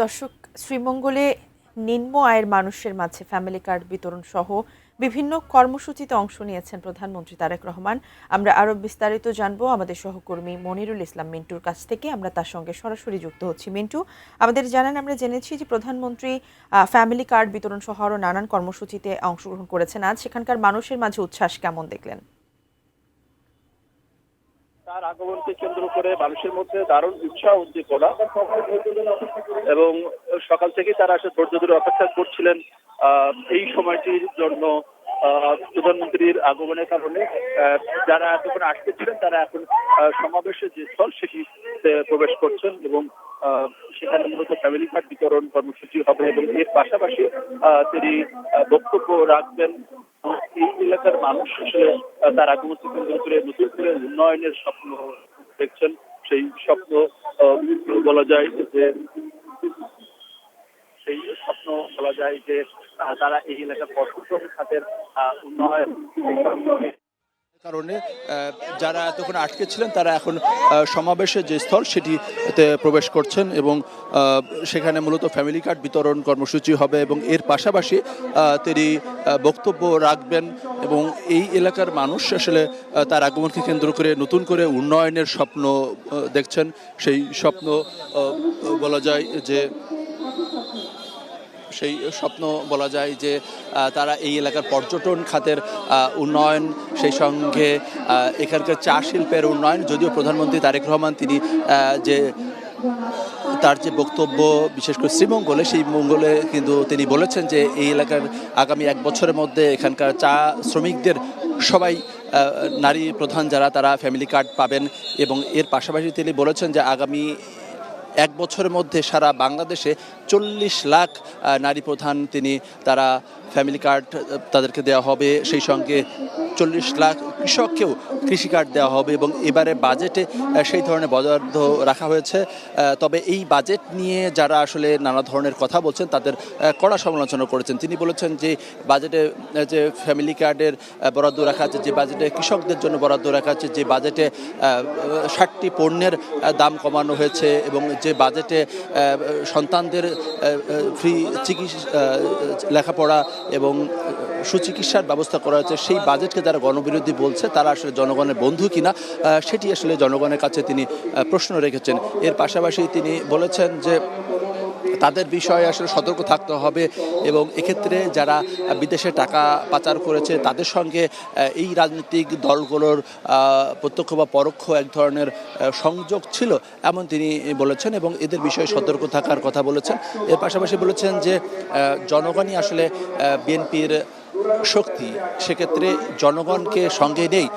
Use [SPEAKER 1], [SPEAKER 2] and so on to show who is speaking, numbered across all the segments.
[SPEAKER 1] দর্শক, শ্রীমঙ্গলে নিম্ন আয়ের মানুষের মাঝে ফ্যামিলি কার্ড বিতরণ সহ বিভিন্ন কর্মসূচিতে অংশ নিয়েছেন প্রধানমন্ত্রী তারেক রহমান। আমরা আরো বিস্তারিত জানবো আমাদের সহকর্মী মনিরুল ইসলাম মিন্টুর কাছ থেকে। আমরা তার সঙ্গে সরাসরি যুক্ত হচ্ছি। মিন্টু, আমাদের জানান, আমরা জেনেছি যে প্রধানমন্ত্রী ফ্যামিলি কার্ড বিতরণ সহ আরো নানান কর্মসূচিতে অংশগ্রহণ করেছেন। আজ সেখানকার মানুষের মাঝে উচ্ছ্বাস কেমন দেখলেন?
[SPEAKER 2] তার আগমনকে কেন্দ্র করে মানুষের মধ্যে দারুণ উৎসাহ উদ্দীপনা এবং সকাল থেকে তারা আসলে ধৈর্য ধরে অপেক্ষা করছিলেন এই সময়টির জন্য। প্রধানমন্ত্রীর আগমনের কারণে যারা এতক্ষণ আসতে ছিলেন তারা এখন সমাবেশের যে স্থল সেটিতে প্রবেশ করছেন এবং সেখানে মূলত ফ্যামিলি কার্ড বিতরণ কর্মসূচি হবে এবং এর পাশাপাশি তিনি বক্তব্য রাখবেন। এই এলাকার মানুষ আসলে তার আগমনকে কেন্দ্র করে নতুন করে উন্নয়নের স্বপ্ন দেখছেন। সেই স্বপ্ন বলা যায় যে তারা এই এলাকার পর্যটন খাতের উন্নয়ন
[SPEAKER 3] কারণে যারা এতক্ষণ আটকে ছিলেন তারা এখন সমাবেশের যে স্থল সেটিতে প্রবেশ করছেন এবং সেখানে মূলত ফ্যামিলি কার্ড বিতরণ কর্মসূচি হবে এবং এর পাশাপাশি তিনি বক্তব্য রাখবেন এবং এই এলাকার মানুষ আসলে তার আগমনকে কেন্দ্র করে নতুন করে উন্নয়নের স্বপ্ন দেখছেন। সেই স্বপ্ন বলা যায় যে তারা এই এলাকার পর্যটন খাতের উন্নয়ন, সেই সঙ্গে এখানকার চা শিল্পের উন্নয়ন। যদিও প্রধানমন্ত্রী তারেক রহমান তিনি তার যে বক্তব্য বিশেষ করে শ্রীমঙ্গলে, সেই মঙ্গলে কিন্তু তিনি বলেছেন যে এই এলাকার আগামী 1 বছরের মধ্যে এখানকার চা শ্রমিকদের সবাই নারী প্রধান যারা তারা ফ্যামিলি কার্ড পাবেন এবং এর পাশাপাশি তিনি বলেছেন যে আগামী 1 বছরের মধ্যে সারা বাংলাদেশে 40 লাখ নারী প্রধান তারা ফ্যামিলি কার্ড তাদেরকে দেওয়া হবে। সেই সঙ্গে 40 লাখ কৃষককেও কৃষি কার্ড দেওয়া হবে এবং এবারে বাজেটে সেই ধরনের বরাদ্দ রাখা হয়েছে। তবে এই বাজেট নিয়ে যারা আসলে নানা ধরনের কথা বলছেন তাদের কড়া সমালোচনা করেছেন। তিনি বলেছেন যে বাজেটে যে ফ্যামিলি কার্ডের বরাদ্দ রাখা আছে, যে বাজেটে কৃষকদের জন্য বরাদ্দ রাখা আছে, যে বাজেটে 60টি পণ্যের দাম কমানো হয়েছে এবং যে বাজেটে সন্তানদের ফ্রি লেখাপড়া এবং সুচিকিৎসার ব্যবস্থা করা হয়েছে, সেই বাজেটকে যারা গণবিরোধী বলছে তারা আসলে জনগণের বন্ধু কিনা সেটি আসলে জনগণের কাছে তিনি প্রশ্ন রেখেছেন। এর পাশাপাশি তিনি বলেছেন যে তাদের বিষয়ে আসলে সতর্ক থাকতে হবে এবং এক্ষেত্রে যারা বিদেশে টাকা পাচার করেছে তাদের সঙ্গে এই রাজনৈতিক দলগুলোর প্রত্যক্ষ বা পরোক্ষ এক ধরনের সংযোগ ছিল এমন তিনি বলেছেন এবং এদের বিষয়ে সতর্ক থাকার কথা বলেছেন। এর পাশাপাশি বলেছেন যে জনগণই আসলে বিএনপির শক্তি, সেক্ষেত্রে জনগণকে সঙ্গে নেই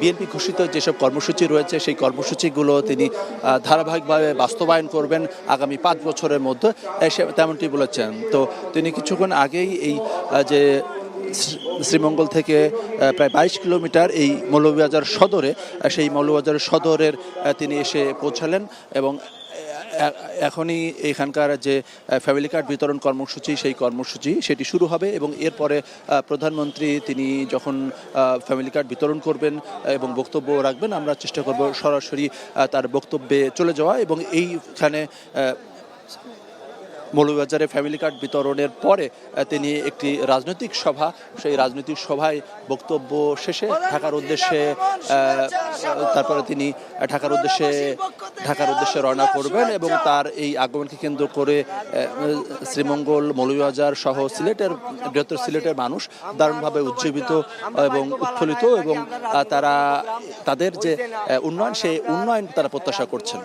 [SPEAKER 3] বিএনপি ঘোষিত যেসব কর্মসূচি রয়েছে সেই কর্মসূচিগুলো তিনি ধারাবাহিকভাবে বাস্তবায়ন করবেন আগামী 5 বছরের মধ্যে, তেমনটি বলেছেন। তো তিনি কিছুক্ষণ আগেই এই যে শ্রীমঙ্গল থেকে প্রায় 22 কিলোমিটার এই মৌলভীবাজার সদরে, সেই মৌলভীবাজার সদরের তিনি এসে পৌঁছালেন এবং এখনই এখানকার যে ফ্যামিলি কার্ড বিতরণ কর্মসূচি সেই কর্মসূচি সেটি শুরু হবে এবং এরপরে প্রধানমন্ত্রী তিনি যখন ফ্যামিলি কার্ড বিতরণ করবেন এবং বক্তব্য রাখবেন, আমরা চেষ্টা করব সরাসরি তার বক্তব্যে চলে যাওয়া এবং এইখানে মৌলভীবাজারে ফ্যামিলি কার্ড বিতরণের পরে তিনি একটি রাজনৈতিক সভা, সেই রাজনৈতিক সভায় বক্তব্য শেষে ঢাকার উদ্দেশ্যে তিনি ঢাকার উদ্দেশ্যে রওনা করবেন এবং তার এই আগমনকে কেন্দ্র করে শ্রীমঙ্গল, মৌলভীবাজার সহ বৃহত্তর সিলেটের মানুষ দারুণভাবে উজ্জীবিত এবং উৎফুল্লিত এবং তাদের যে উন্নয়ন সেই উন্নয়ন তারা প্রত্যাশা করছেন।